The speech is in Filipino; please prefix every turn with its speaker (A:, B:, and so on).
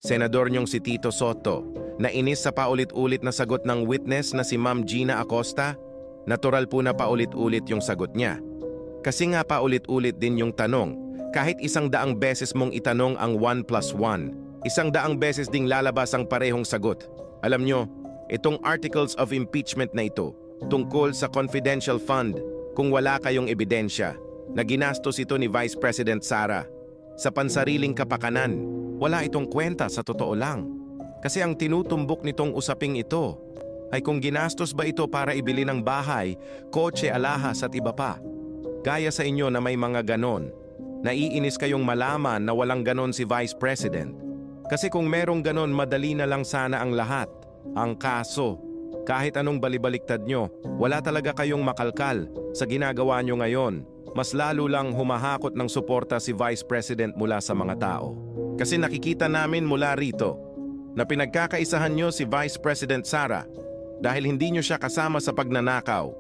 A: Senador niyong si Tito Soto, nainis sa paulit-ulit na sagot ng witness na si Ma'am Gina Acosta? Natural po na paulit-ulit yung sagot niya. Kasi nga paulit-ulit din yung tanong, kahit 100 beses mong itanong ang 1 plus 1, 100 beses ding lalabas ang parehong sagot. Alam nyo, itong articles of impeachment na ito, tungkol sa confidential fund, kung wala kayong ebidensya, na ginastos ito ni Vice President Sara, sa pansariling kapakanan, wala itong kwenta sa totoo lang. Kasi ang tinutumbok nitong usaping ito ay kung ginastos ba ito para ibili ng bahay, kotse, alahas at iba pa. Gaya sa inyo na may mga ganon. Naiinis kayong malaman na walang ganon si Vice President. Kasi kung merong ganon, madali na lang sana ang lahat. Ang kaso, kahit anong balibaliktad nyo, wala talaga kayong makalkal sa ginagawa nyo ngayon. Mas lalo lang humahakot ng suporta si Vice President mula sa mga tao. Kasi nakikita namin mula rito na pinagkakaisahan nyo si Vice President Sara dahil hindi nyo siya kasama sa pagnanakaw.